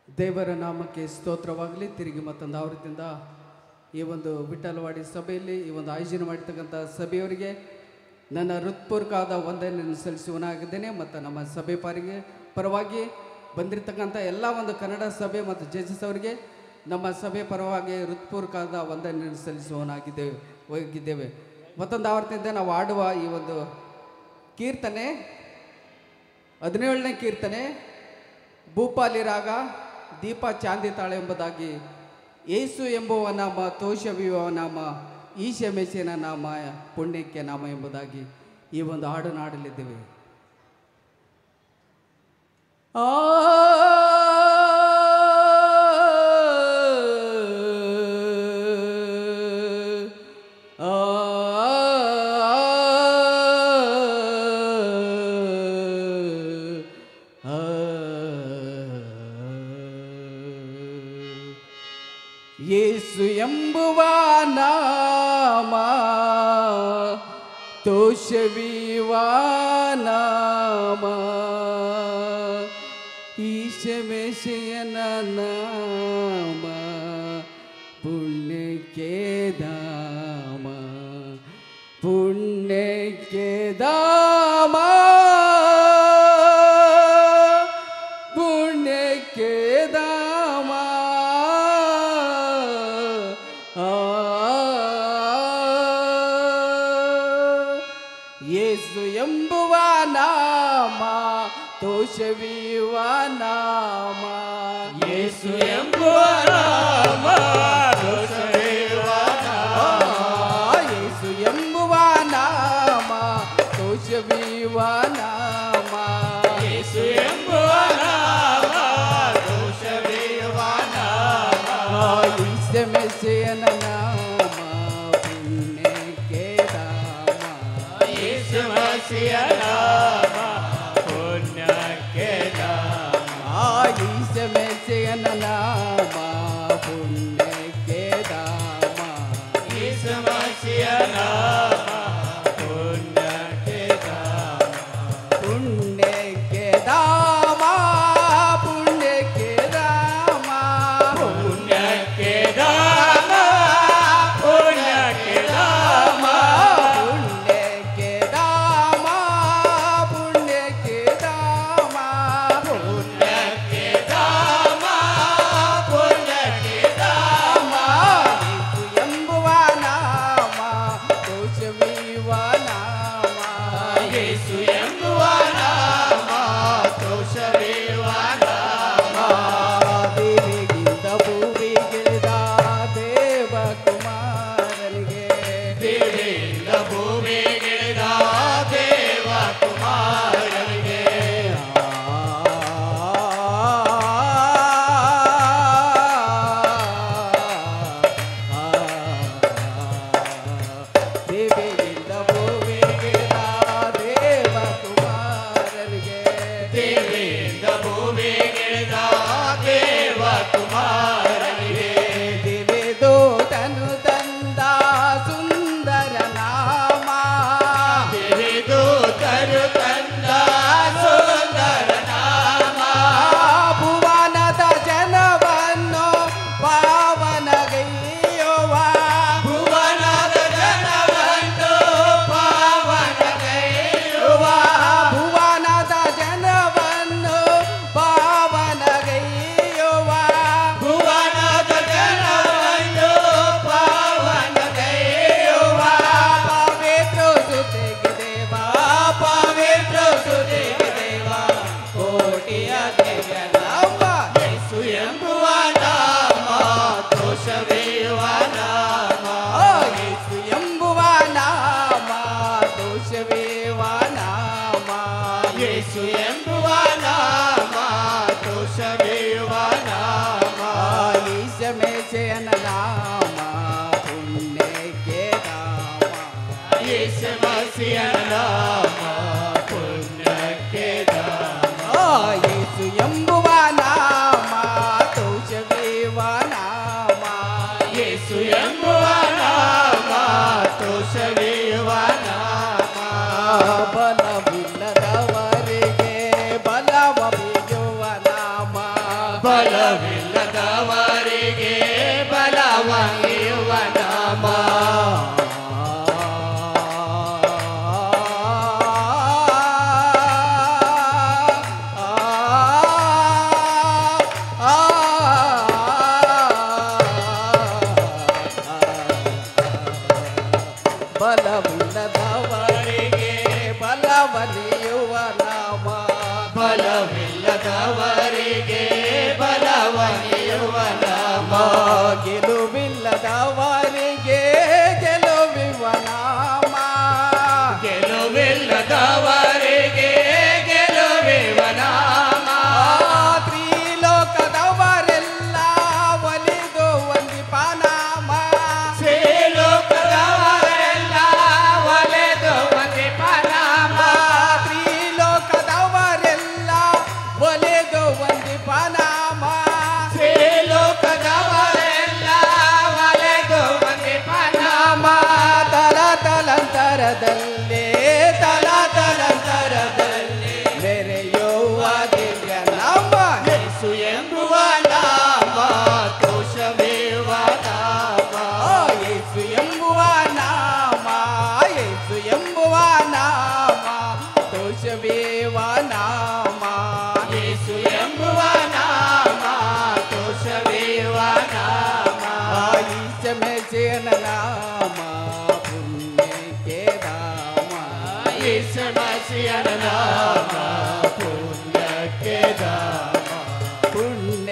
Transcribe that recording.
ದೇವರ ನಾಮಕ್ಕೆ ಸ್ತೋತ್ರವಾಗಲಿ. ತಿರುಗಿ ಮತ್ತೊಂದು ಆವೃತ್ತಿಯಿಂದ ಈ ಒಂದು ವಿಠಲವಾಡಿ ಸಭೆಯಲ್ಲಿ ಈ ಒಂದು ಆಯೋಜನೆ ಮಾಡಿರ್ತಕ್ಕಂಥ ಸಭೆಯವರಿಗೆ ನನ್ನ ಹೃತ್ಪೂರ್ವಕವಾದ ವಂದನೆಯನ್ನು ಸಲ್ಲಿಸುವನಾಗಿದ್ದೇನೆ. ಮತ್ತು ನಮ್ಮ ಸಭೆ ಪರವಾಗಿ ಬಂದಿರತಕ್ಕಂಥ ಎಲ್ಲ ಒಂದು ಕನ್ನಡ ಸಭೆ ಮತ್ತು ಜಡ್ಜಸ್ ಅವರಿಗೆ ನಮ್ಮ ಸಭೆ ಪರವಾಗಿ ಹೃತ್ಪೂರ್ವಕವಾದ ವಂದನೆಯನ್ನು ಹೋಗಿದ್ದೇವೆ. ಮತ್ತೊಂದು ಆವೃತ್ತಿಯಿಂದ ನಾವು ಆಡುವ ಈ ಒಂದು ಕೀರ್ತನೆ 17ನೇ ಕೀರ್ತನೆ ಭೂಪಾಲಿ ರಾಗ ದೀಪ ಚಾಂದಿ ತಾಳೆ ಎಂಬುದಾಗಿ ಯೇಸು ಎಂಬುವ ನಾಮ, ತೋಷವಿಯುವ ನಾಮ, ಈಶ ಮೆಸಿಯನ ನಾಮ, ಪುಣ್ಯಕ್ಕೆ ನಾಮ ಎಂಬುದಾಗಿ ಈ ಒಂದು ಹಾಡನ್ನು ಹಾಡಲಿದ್ದೇವೆ. ಯೇಸು ಎಂಬುವ ನಾಮ, ತೋಷವಿಯುವ ನಾಮ, ಈಶ ಮೆಸಿಯನ ನಾಮ, ಪುಣ್ಯಕ್ಕೆ ಧಾಮ, ಪುಣ್ಯಕ್ಕೆ ಧಾಮ, ಪುಣ್ಯಕ್ಕೆ ಧಾಮ. ಯೇಸು ಎಂಬುವ ನಾಮ, ತೋಷವಿಯುವ ನಾಮ, ಯೇಸು ಎಂಬುವ ನಾಮ, ತೋಷವಿಯುವ ನಾಮ, ಯೇಸು ಎಂಬುವ ನಾಮ, ತೋಷವಿಯುವ ನಾಮ, ಯೇಸು ಎಂಬುವ ನಾಮ, ತೋಷವಿಯುವ ನಾಮ, ಈಶ ಮೆಸಿಯನ ನಾಮ, ಪುಣ್ಯಕ್ಕೆ ಧಾಮ, ಯೇಸು ಮೆಸಿಯ ನಾಮ, ಪುಣ್ಯಕ್ಕೆ ಧಾಮ, ಈಶ ಮೆಸಿಯನ ನಾಮ, ಪುಣ್ಯಕ್ಕೆ ಧಾಮ, ಯೇಸು ಮೆಸಿಯ ನಾಮ, ಪುಣ್ಯಕ್ಕೆ ಧಾಮ, ಪುಣ್ಯಕ್ಕೆ ಧಾಮ, ಪುಣ್ಯಕ್ಕೆ ಧಾಮ, ಪುಣ್ಯಕ್ಕೆ ಧಾಮ, ಪುಣ್ಯಕ್ಕೆ ಧಾಮ, ಪುಣ್ಯಕ್ಕೆ ಧಾಮ, ಪುಣ್ಯಕ್ಕೆ ಧಾಮ, ಪುಣ್ಯಕ್ಕೆ ಧಾಮ, ಪುಣ್ಯಕ್ಕೆ ಧಾಮ, ಯೇಸು ಎಂಬುವ ನಾಮ, ತೋಷವಿಯುವ ಬಲವಿಲ್ಲದವರಿಗೆ ಬಲವನಿಯುವ ನಾಮ ಬಲವಿಲ್ಲದವರಿಗೆ ಬಲವನಿಯುವ ನಾಮ ಬಲವಿಲ್ಲದವರಿಗೆ ಬಲವನಿಯುವ ನಾಮ ಗೆಲುವಿಲ್ಲದವರಿಗೆ ಗೆಲುವಿವ ನಾಮ ಗೆಲುವಿಲ್ಲದವರಿಗೆ ಗೆಲುವಿವ ನಾಮ ತ್ರಿಲೋಕದವರೆಲ್ಲ ಒಲಿದು ವಂದಿಪ ನಾಮ ಶ್ರೀಲೋಕದವರೆಲ್ಲ ಒಲೆದು ವಂದಿಪ ನಾಮ ತ್ರಿಲೋಕದವರೆಲ್ಲ ಒಲಿದು ವಂದಿಪ ನಾಮ ಶ್ರೀಲೋಕದವರೆಲ್ಲ ಒಲೆದು ವಂದಿಪ ನಾಮ ತಲತಲಂತರದಲ್ಲಿ ತಲತಲಂತರದಲ್ಲಿ ಮೆರೆಯುವ ದಿವ್ಯ ನಾಮ ಯೇಸು ಎಂಬುವ ನಾಮ ದೋಷವಿರುವ ನಾಮ ಯೇಸು ಎಂಬುವ ನಾಮ ಯೇಸು ಎಂಬುವ ನಾಮ ದೋಷವೇವ ನಾಮ ಯೇಸು ಎಂಬುವ ನಾಮ ದೋಷವಿರುವ ನಾಮ ಈಶ ಮೆಸಿಯನ ನಾಮ ಪುಣ್ಯಕ್ಕೆ ಧಾಮ ಯೇಸು ಮಸಿಯನ ನಾಮ ಪುಣ್ಯಕ್ಕೆ ಧಾಮ ಪುಣ್ಯ